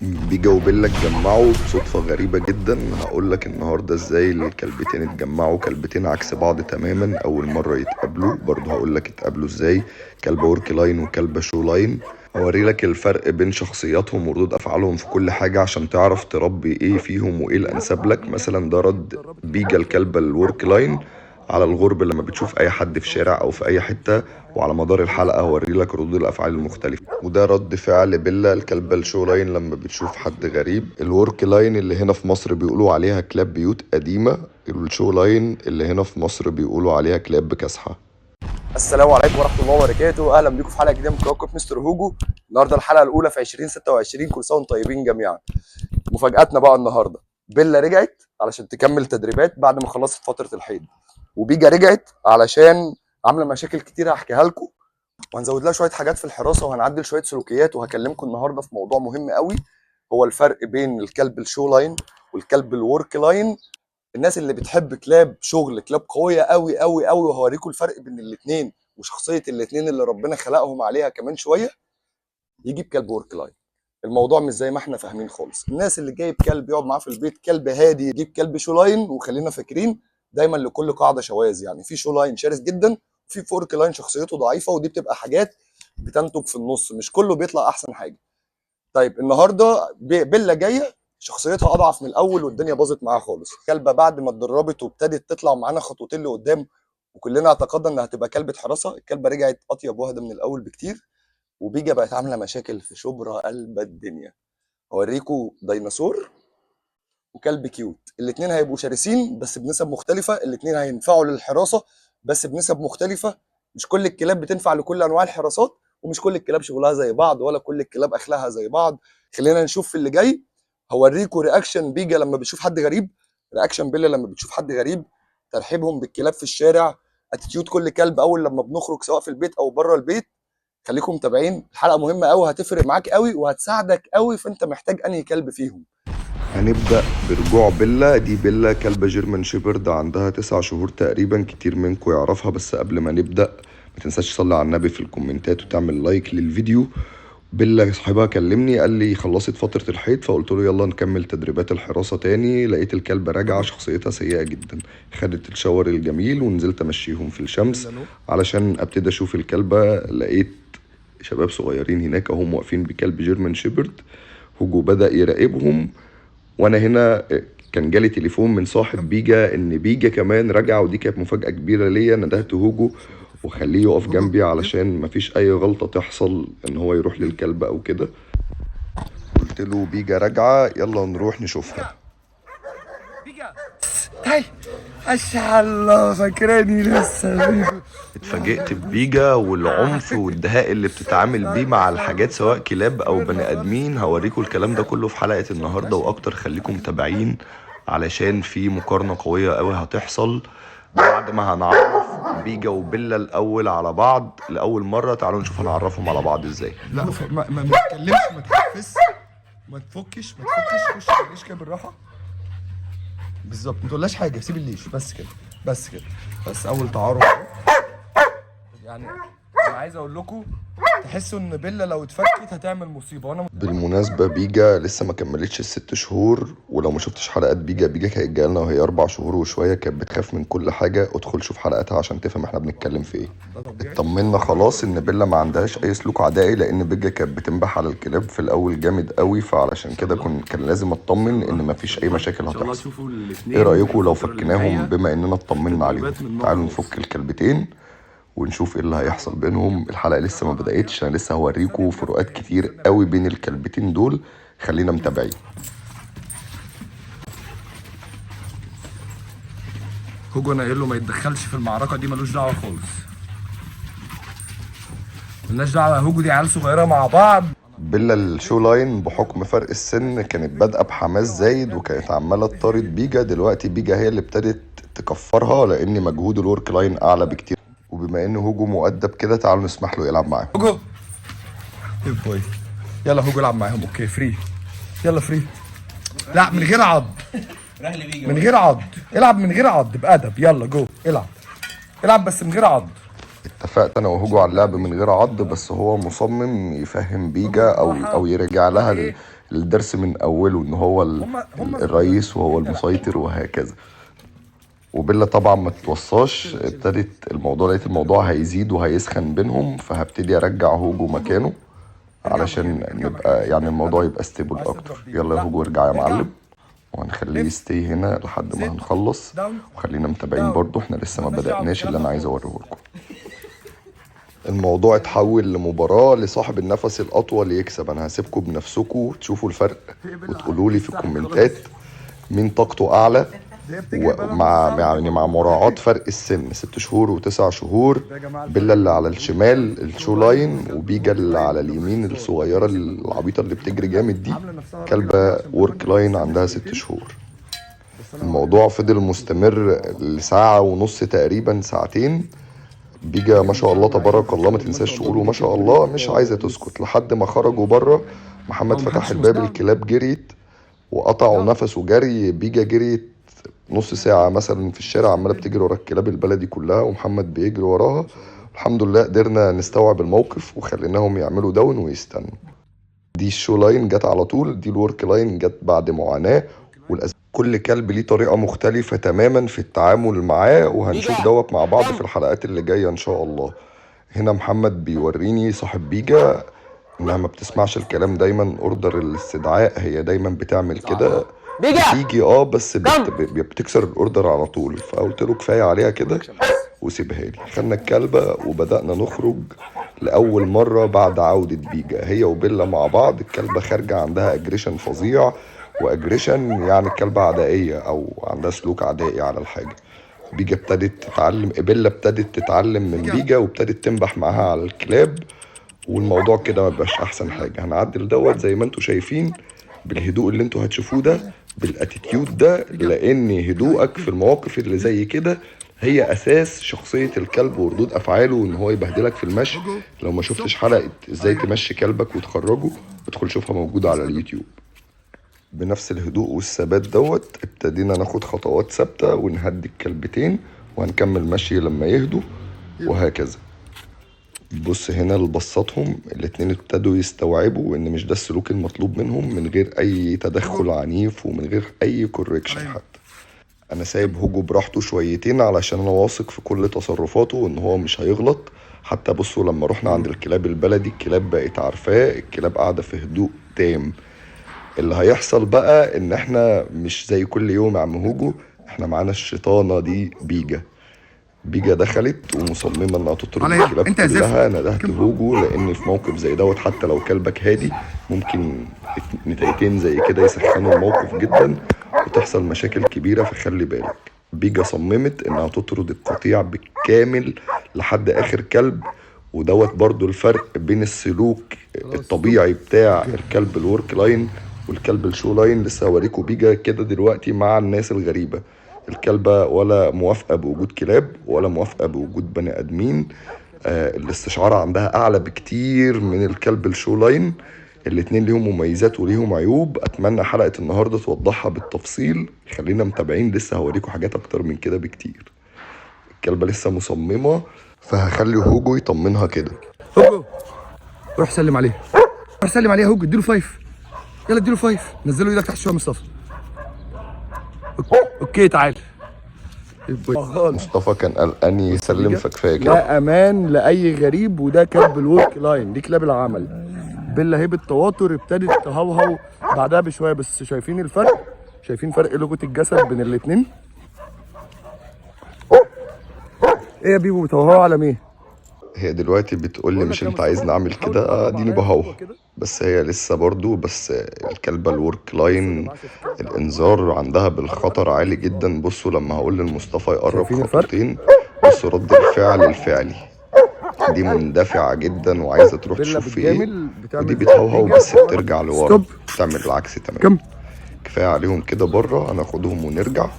بيجا وبيلا اتجمعوا بصدفة غريبة جدا. هقول لك النهاردة ازاي الكلبتين اتجمعوا، كلبتين عكس بعض تماما اول مرة يتقابلوا. برضه هقول لك اتقابلوا ازاي، كلبة ورك لاين وكلبة شو لاين. هوري لك الفرق بين شخصياتهم وردود افعالهم في كل حاجة عشان تعرف تربي ايه فيهم وايه الانسب لك. مثلا ده رد بيجا الكلبة الورك لاين على الغرب لما بتشوف اي حد في شارع او في اي حتة، وعلى مدار الحلقة هوري لك ردود الافعال المختلفة. وده رد فعل بيلا الكلبة الشو لاين لما بتشوف حد غريب. الورك لاين اللي هنا في مصر بيقولوا عليها كلاب بيوت قديمة، الشو لاين اللي هنا في مصر بيقولوا عليها كلاب بكاسحة. السلام عليكم ورحمه الله وبركاته، اهلا بيكم في حلقه جديده من كوكب مستر هوجو. النهارده الحلقه الاولى في 2026، كل سنه وانتم طيبين جميعا. مفاجاتنا بقى النهارده، بيلا رجعت علشان تكمل تدريبات بعد ما خلصت فتره الحيض، وبيجا رجعت علشان عامله مشاكل كتير هحكيها لكم، وهنزود لها شويه حاجات في الحراسه، وهنعدل شويه سلوكيات. وهكلمكم النهارده في موضوع مهم قوي، هو الفرق بين الكلب الشو لاين والكلب الورك لاين. الناس اللي بتحب كلاب شغل، كلاب قويه قوي قوي قوي، وهوريكم الفرق بين الاثنين وشخصيه الاثنين اللي ربنا خلقهم عليها كمان شويه، يجيب كلب ورك لاين. الموضوع مش زي ما احنا فاهمين خالص. الناس اللي جايب كلب يقعد معاه في البيت كلب هادي يجيب كلب شو لاين، وخلينا فاكرين دايما لكل قاعده شواذ، يعني في شو لاين شرس جدا وفي ورك لاين شخصيته ضعيفه، ودي بتبقى حاجات بتنتج في النص، مش كله بيطلع احسن حاجه. طيب النهارده بيلا جايه شخصيتها اضعف من الاول، والدنيا باظت معاها خالص. كلبه بعد ما اتدربت وابتدت تطلع معانا خطوتين لقدام، وكلنا اعتقدنا انها هتبقى كلبه حراسه، الكلبه رجعت اطيب واهدى من الاول بكتير، وبيجا بقت عامله مشاكل في شبرا قلب الدنيا. هوريكم ديناصور وكلب كيوت، الاثنين هيبقوا شرسين بس بنسب مختلفه، الاثنين هينفعوا للحراسه بس بنسب مختلفه. مش كل الكلاب بتنفع لكل انواع الحراسات، ومش كل الكلاب شغلها زي بعض، ولا كل الكلاب اخلاقها زي بعض. خلينا نشوف في اللي جاي. هوريكم رياكشن بيجا لما بتشوف حد غريب، رياكشن بيلا لما بتشوف حد غريب، ترحيبهم بالكلاب في الشارع، اتيتيود كل كلب اول لما بنخرج سواء في البيت او بره البيت. خليكم متابعين، الحلقه مهمه قوي، هتفرق معاك قوي وهتساعدك قوي، فانت محتاج انهي كلب فيهم. هنبدأ برجوع بيلا. دي بيلا كلبة جيرمان شيبرد، عندها 9 شهور تقريبا، كتير منكم يعرفها. بس قبل ما نبدأ ما تنساش تصلي على النبي في الكومنتات وتعمل لايك للفيديو. بيلا صاحبها كلمني قال لي خلصت فترة الحيض، فقلت له يلا نكمل تدريبات الحراسة تاني. لقيت الكلبة راجعة شخصيتها سيئة جدا. خدت الشاور الجميل ونزلت امشيهم في الشمس علشان ابتدي اشوف الكلبة. لقيت شباب صغيرين هناك اهم واقفين بكلب جيرمان شيبرد. هوجو بدأ يراقبهم، وانا هنا كان جالي تليفون من صاحب بيجا ان بيجا كمان رجع، ودي كانت مفاجأة كبيرة ليا. ندهت هوجو وخليه يقف جنبي علشان مفيش اي غلطة تحصل ان هو يروح للكلب او كده. قلت له بيجا راجعة، يلا نروح نشوفها. بيجا هاي ما شاء الله، فاكراني لسه. اتفاجئت ببيجا والعنف والدهاء اللي بتتعامل بيه مع الحاجات سواء كلاب او بني ادمين. هوريكم الكلام ده كله في حلقة النهاردة واكتر، خليكم متابعين علشان في مقارنة قوية قوي هتحصل بعد ما هنعرف بيجا وبيلا الاول على بعض لاول مرة. تعالوا نشوف هنعرفهم على بعض ازاي. لا ما تتكلمش، ما تحفز، ما تفكش، خش على الليش كده بالراحه. بالظبط، ما تقولهاش حاجه، سيب الليش بس كده، بس كده، بس اول تعارف يعني. انا عايز اقول لكم تحسوا ان بيلا لو اتفكت هتعمل مصيبه. وانا بالمناسبة بيجا لسه ما كملتش ال6 شهور، ولو ما شفتش حلقات بيجا كانت جايلنا وهي 4 شهور وشوية، كانت بتخاف من كل حاجة. ادخل شوف حلقاتها عشان تفهم احنا بنتكلم في ايه. اطمنا خلاص ان بيلا ما عندهاش اي سلوك عدائي، لان بيجا كانت بتنبح على الكلاب في الاول جامد قوي، فعلشان كده كان لازم اطمن ان ما فيش اي مشاكل هتحصل. ايه رأيكم لو فكناهم بما اننا اطمنا عليهم؟ تعالوا نفك الكلبتين ونشوف ايه اللي هيحصل بينهم. الحلقة لسه ما بدأتش، انا لسه هوريكم فروقات كتير قوي بين الكلبتين دول، خلينا متابعين. هوجو انا قايل له ما يتدخلش في المعركه دي، ملوش دعوه خالص، ملناش دعوه. هوجو دي عيال صغيره مع بعض. بيلا الشو لاين بحكم فرق السن كانت بادئه بحماس زايد، وكانت عماله تطارد بيجا. دلوقتي بيجا هي اللي ابتدت تكفرها لان مجهود الورك لاين اعلى بكتير. وبما ان هوجو مؤدب كده، تعالوا نسمح له يلعب معاهم. هوجو جود بوي، يلا هوجو العب معاهم. اوكي فري، يلا فري. لا من غير عض، من غير عض، العب من غير عض بأدب. يلا جو العب، العب بس من غير عض. اتفقت انا وهوجو على اللعب من غير عض، بس هو مصمم يفهم بيجا او يرجع لها الدرس من اوله، ان هو الرئيس وهو المسيطر وهكذا. وبيلا طبعا ما تتوصاش، ابتدت الموضوع، لقيت الموضوع هيزيد وهيسخن بينهم، فهبتدي ارجع هوجو مكانه علشان نبقى يعني الموضوع يبقى ستيبل اكتر. يلا يا هوجو ارجع يا معلم، وهنخليه يستي هنا لحد ما هنخلص. وخلينا متابعين برضو، احنا لسه ما بدأناش اللي انا عايز اوريه لكم. الموضوع اتحول لمباراة لصاحب النفس الأطول يكسب. أنا هسيبكم بنفسكم تشوفوا الفرق وتقولوا لي في الكومنتات مين طاقته أعلى، ومع يعني مع مراعاة فرق السن 6 شهور و9 شهور. بيلا اللي على الشمال الشو لاين، وبيجا اللي على اليمين الصغيرة العبيطة اللي بتجري جامد دي كلبة ورك لاين عندها 6 شهور. الموضوع فضل مستمر لساعة ونص تقريبا، ساعتين. بيجا ما شاء الله تبارك الله، ما تنساش تقولوا ما شاء الله، مش عايزة تسكت لحد ما خرجوا بره. محمد فتح الباب، الكلاب جريت وقطعوا نفسه جري. بيجا جريت نص ساعة مثلا في الشارع عمالة بتجري ورا الكلاب البلدي كلها، ومحمد بيجري وراها. الحمد لله قدرنا نستوعب الموقف وخليناهم يعملوا داون ويستنوا. دي الشو لاين جت على طول، دي الورك لاين جت بعد معاناة. كل كلب ليه طريقة مختلفة تماما في التعامل معاه، وهنشوف دوت مع بعض في الحلقات اللي جاية ان شاء الله. هنا محمد بيوريني صاحب بيجا انها ما بتسمعش الكلام دايما، اوردر الاستدعاء هي دايما بتعمل كده، بتيجي بس بتكسر الاوردر على طول. فقلت له كفايه عليها كده وسيبها لي. خدنا الكلبه وبدانا نخرج لاول مره بعد عوده بيجا، هي وبيلا مع بعض. الكلبه خارجه عندها اجريشن فظيع، واجريشن يعني الكلبه عدائيه او عندها سلوك عدائي على الحاجه. بيجا ابتدت تتعلم، بيلا ابتدت تتعلم من بيجا وابتدت تنبح معاها على الكلاب، والموضوع كده ما بقاش احسن حاجه. هنعدل دوت زي ما انتم شايفين بالهدوء اللي انتوا هتشوفوه ده، بالاتيتيود ده، لان هدوءك في المواقف اللي زي كده هي اساس شخصيه الكلب وردود افعاله، ان هو يبهدلك في المشي. لو ما شفتش حلقه ازاي تمشي كلبك وتخرجه، ادخل شوفها موجوده على اليوتيوب. بنفس الهدوء والثبات دوت ابتدينا ناخد خطوات ثابته ونهدي الكلبتين، وهنكمل مشي لما يهدوا وهكذا. بص هنا لبصاتهم الاتنين ابتدوا يستوعبوا ان مش ده السلوك المطلوب منهم، من غير اي تدخل عنيف ومن غير اي كوريكشن. حتى انا سايب هوجو براحته شويتين علشان انا واثق في كل تصرفاته وان هو مش هيغلط. حتى بصوا لما رحنا عند الكلاب البلدي الكلاب بقت عارفاه، الكلاب قاعده في هدوء تام. اللي هيحصل بقى ان احنا مش زي كل يوم يا عم هوجو، احنا معانا الشيطانه دي بيجا دخلت ومصممه انها تطرد الكلاب كلها. ندهت هوجو لان في موقف زي دوت حتى لو كلبك هادي ممكن نتايتين زي كده يسخنوا الموقف جدا وتحصل مشاكل كبيره، فخلي بالك. بيجا صممت انها تطرد القطيع بالكامل لحد اخر كلب، ودوت برضو الفرق بين السلوك الطبيعي بتاع الكلب الورك لاين والكلب الشو لاين. لسه هوريكم بيجا كده دلوقتي مع الناس الغريبه. الكلبة ولا موافقة بوجود كلاب ولا موافقة بوجود بني آدمين. الاستشعار عندها أعلى بكتير من الكلب الشو لاين. الاتنين ليهم مميزات وليهم عيوب. أتمنى حلقة النهاردة توضحها بالتفصيل. خلينا متابعين، لسه هوريكم حاجات أكتر من كده بكتير. الكلبة لسه مصممة، فهخلي هوجو يطمنها كده. هوجو روح سلم عليه، روح سلم عليه. هوجو اديله 5، يلا اديله 5. نزله ايدك تحت شويه مصطفى. اوكي تعال. مصطفى كان قلقان يسلم، فكفايه كده. لا امان لاي غريب، وده كلب الورك لاين، دي كلاب العمل. بيلا هي بالتواتر ابتدت تهوهو بعدها بشويه، بس شايفين الفرق؟ شايفين فرق لغه الجسد بين الاثنين؟ ايه يا بيبو بتهوهو على مين؟ هي دلوقتي بتقول لي مش انت عايزني اعمل كده؟ اديني بهوه. بس هي لسه برضو، بس الكلبة الورك لاين الانذار عندها بالخطر عالي جدا. بصوا لما هقول لمصطفى يقرب خطوتين، بصوا رد الفعل الفعلي. دي مندفعة جدا وعايزة تروح تشوف في ايه، ودي بتهوهو بس بترجع لورا، بتعمل العكس تماما. كفاية عليهم كده بره، هناخدهم ونرجع.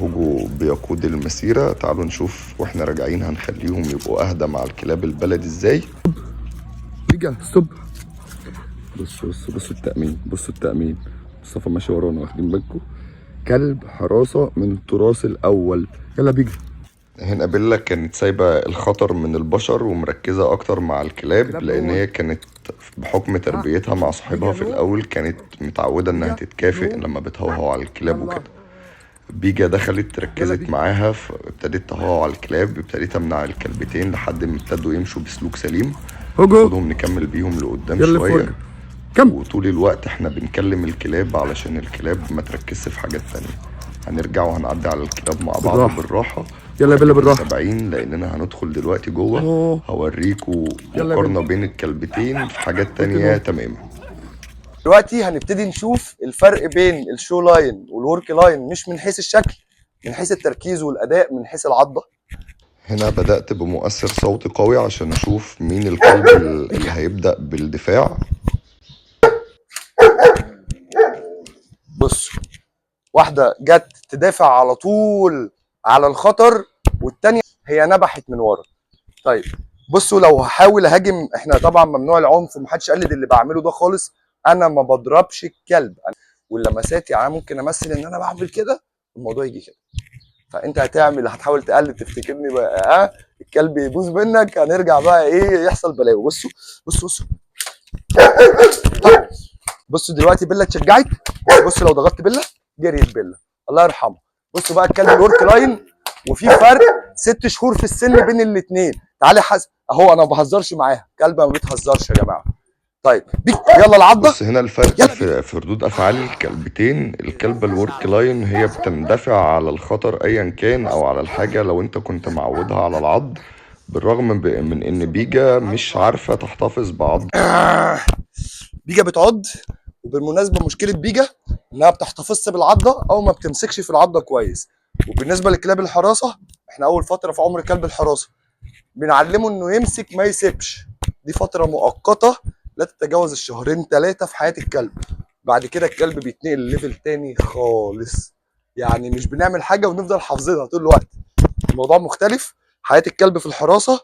هوجو بيقود المسيرة. تعالوا نشوف واحنا راجعين هنخليهم يبقوا اهدى مع الكلاب البلدي ازاي. بيجا ستوب. بصوا التأمين. مصطفى ماشي ورانا، واخدين بالكم؟ كلب حراسة من التراث الأول. يلا بيجا هنا بيلا كانت سايبة الخطر من البشر ومركزة أكتر مع الكلاب، لأن هي كانت بحكم تربيتها مع صاحبها في الأول كانت متعودة إنها تتكافئ لما بتهوهو على الكلاب وكده. بيجا دخلت ركزت معاها فابتدت تهوهو على الكلاب، ابتديت أمنع الكلبتين لحد ما ابتدوا يمشوا بسلوك سليم. خدهم نكمل بيهم لقدام شوية. وطول الوقت احنا بنكلم الكلاب علشان الكلاب ما تركزش في حاجات تانية. هنرجع وهنعدي على الكلاب مع بعض بالراحة. يلا يا بيلا بالراحة، متابعين لأننا هندخل دلوقتي جوه. هوريكوا مقارنة بين الكلبتين في حاجات تانية تماما. دلوقتي هنبتدي نشوف الفرق بين الشو لاين والورك لاين، مش من حيث الشكل، من حيث التركيز والاداء، من حيث العضه. هنا بدأت بمؤثر صوتي قوي عشان أشوف مين الكلب اللي هيبدأ بالدفاع. بص، واحده جت تدافع على طول على الخطر، والتانيه هي نبحت من ورا. طيب بصوا، لو هحاول اهاجم، احنا طبعا ممنوع العنف ومحدش قلد اللي بعمله ده خالص. انا ما بضربش الكلب، واللمسات يعني ممكن امثل ان انا بعمل كده، الموضوع يجي كده. فانت هتحاول تقلد تفتكرني بقى، الكلب يبوظ منك، هنرجع بقى ايه، يحصل بلاوي. بصوا بصوا بصوا بصوا دلوقتي بيلا اتشجعت. بصوا لو ضغطت بيلا جريت بيلا، الله يرحمه. بصوا بقى الكلب الورك لاين، وفي فرق 6 شهور في السن بين الاثنين. تعالى حسن اهو، انا ما بهزرش معاها، كلبه ما بتهزرش يا جماعه. طيب بيك يلا العضه. بص هنا الفرق في ردود افعال الكلبتين. الكلبه الورك لاين هي بتندفع على الخطر ايا كان او على الحاجه لو انت كنت معودها على العض، بالرغم من ان بيجا مش عارفه تحتفظ بعض. بيجا بتعض، وبالمناسبه مشكله بيجا انها بتحتفظ بالعضه او ما بتمسكش في العضه كويس. وبالنسبه لكلاب الحراسه، احنا اول فتره في عمر كلب الحراسه بنعلمه انه يمسك ما يسيبش. دي فتره مؤقته لا تتجاوز الشهرين 3 في حياه الكلب. بعد كده الكلب بيتنقل لليفل تاني خالص، يعني مش بنعمل حاجه ونفضل حافظينها طول الوقت. الموضوع مختلف. حياه الكلب في الحراسه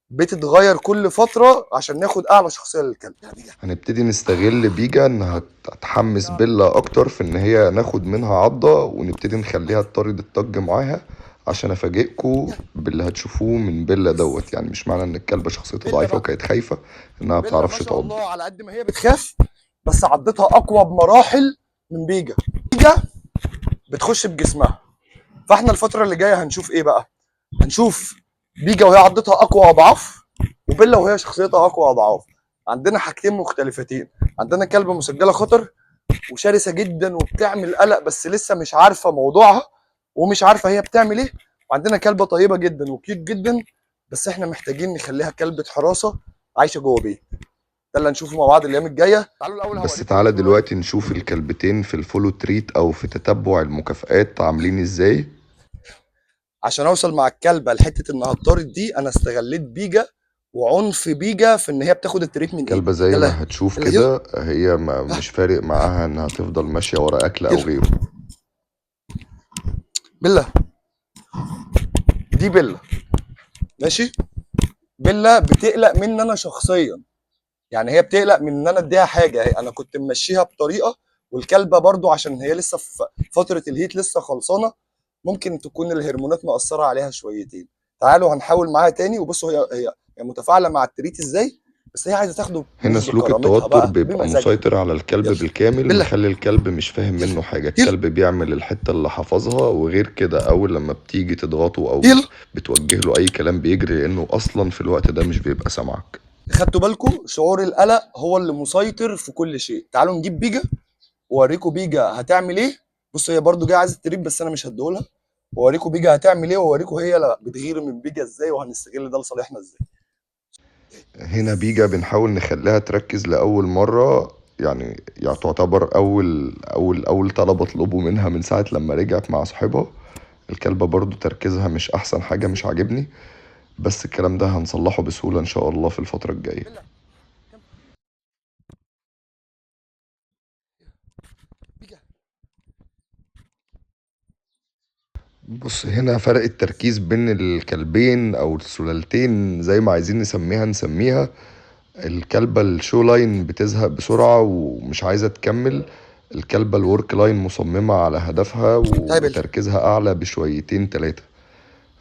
بتتغير كل فتره عشان ناخد اعلى شخصيه للكلب. هنبتدي نستغل بيجا انها تحمس بيلا اكتر في ان هي ناخد منها عضة، ونبتدي نخليها تطرد الطج معاها عشان افاجئكوا باللي هتشوفوه من بيلا دوت. يعني مش معنى ان الكلبة شخصيتها ضعيفة وكانت خايفة انها بتعرفش ما شاء تعض. الله، على قد ما هي بتخاف بس عضتها اقوى بمراحل من بيجا. بيجا بتخش بجسمها. فاحنا الفتره اللي جايه هنشوف ايه بقى؟ هنشوف بيجا وهي عضتها اقوى اضعاف، وبيلا وهي شخصيتها اقوى اضعاف. عندنا حاجتين مختلفتين. عندنا كلبه مسجله خطر وشرسه جدا وبتعمل قلق، بس لسه مش عارفه موضوعها ومش عارفه هي بتعمل ايه. وعندنا كلبه طيبه جدا وكيوت جدا، بس احنا محتاجين نخليها كلبه حراسه عايشه جوه بيت. ده اللي هنشوفه مع بعض الايام الجايه. تعالوا الاول بس تعالى دلوقتي نشوف الكلبتين في الفولو تريت او في تتبع المكافآت عاملين ازاي. عشان اوصل مع الكلبه لحته انها تطارد دي، انا استغليت بيجا وعنف بيجا في ان هي بتاخد التريت من ايدي. كلبة زي يلا ما هتشوف يلا يلا. كده هي مش فارق معاها انها تفضل ماشية ورا اكل او غيره. بيلا دي بيلا ماشي. بيلا بتقلق مني انا شخصيا، يعني هي بتقلق من ان انا اديها حاجه. انا كنت ممشيها بطريقه، والكلبه برضو عشان هي لسه في فتره الهيت لسه خلصانه، ممكن تكون الهرمونات مأثره عليها شويتين. تعالوا هنحاول معاها تاني. وبصوا هي متفاعله مع التريت ازاي، بس هي عايزه تاخده هنا مش سلوك بكرامتها التوتر بقى، بيبقى بمزاجها. مسيطر على الكلب يلا بالكامل، بيلا مخلي الكلب مش فاهم يلا منه حاجة. يلا الكلب بيعمل الحتة اللي حفظها، وغير كده أول لما بتيجي تضغطه أو يلا. بتوجه له أي كلام بيجري، لأنه أصلا في الوقت ده مش بيبقى سامعك. خدتوا بالكم شعور القلق هو اللي مسيطر في كل شيء. تعالوا نجيب بيجا واوريكم بيجا هتعمل ايه. بصوا هي برضو جايه عايزه التريب، بس انا مش هديهولها. واوريكم بيجا هتعمل ايه، واوريكم هي لا بتغير من بيجا ازاي، وهنستغل ده لصالحنا ازاي. هنا بيجا بنحاول نخليها تركز لأول مرة. يعني تعتبر أول طلب أطلبه منها من ساعة لما رجعت مع صاحبها. الكلبة برضو تركيزها مش أحسن حاجة، مش عاجبني، بس الكلام ده هنصلحه بسهولة إن شاء الله في الفترة الجاية. بيجا بص هنا فرق التركيز بين الكلبين او السلالتين زي ما عايزين نسميها. الكلبة الشو لاين بتزهق بسرعة ومش عايزة تكمل. الكلبة الورك لاين مصممة على هدفها طيب وتركيزها اعلى بشويتين 3.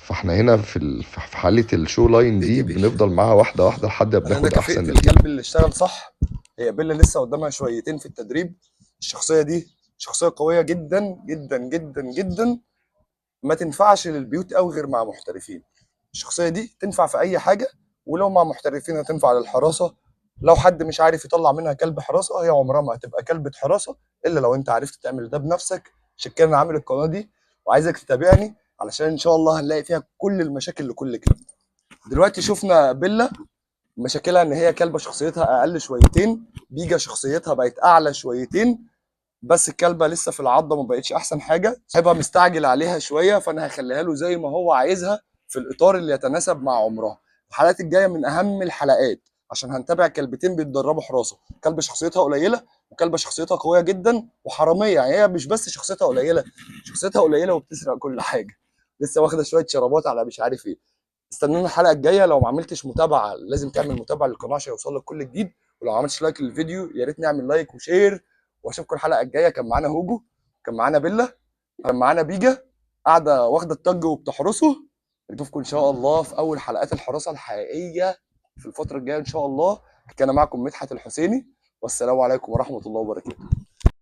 فاحنا هنا في حالة الشو لاين دي بنفضل معاها واحدة واحدة لحد ما انا بناخد كفئت احسن نتيجة. الكلب اللي اشتغل صح. هي بيلا لسه قدامها شويتين في التدريب. الشخصيه دي شخصيه قويه جدا جدا جدا جدا، ما تنفعش للبيوت قوي غير مع محترفين. الشخصيه دي تنفع في اي حاجه، ولو مع محترفين هتنفع للحراسه. لو حد مش عارف يطلع منها كلب حراسه، هي عمرها ما هتبقى كلبة حراسه الا لو انت عرفت تعمل ده بنفسك. عشان كده انا عامل القناه دي وعايزك تتابعني، علشان ان شاء الله هنلاقي فيها كل المشاكل لكل كلب. دلوقتي شفنا بيلا مشاكلها ان هي كلبه شخصيتها اقل شويتين، بيجا شخصيتها بقت اعلى شويتين، بس الكلبه لسه في العضه ما بقتش احسن حاجه. هيبقى مستعجل عليها شويه، فانا هخليها له زي ما هو عايزها في الاطار اللي يتناسب مع عمرها. الحلقات الجايه من اهم الحلقات، عشان هنتابع كلبتين بيتدربوا حراسه، كلبه شخصيتها قليله وكلبه شخصيتها قويه جدا وحراميه. يعني هي مش بس شخصيتها قليله، شخصيتها قليله وبتسرق كل حاجه، لسه واخده شويه شرابات على مش عارف ايه. استنونا الحلقه الجايه. لو ما عملتش متابعه لازم تعمل متابعه للقناه عشان يوصل لك كل جديد. ولو ما عملتش لايك للفيديو يا ريت نعمل لايك وشير. واشوفكم الحلقه الجايه. كان معانا هوجو، كان معانا بيلا، كان معانا بيجا، قاعده واخده التاج وبتحرسه. نشوفكم ان شاء الله في اول حلقات الحراسه الحقيقيه في الفتره الجايه ان شاء الله. كان معكم مدحت الحسيني، والسلام عليكم ورحمه الله وبركاته.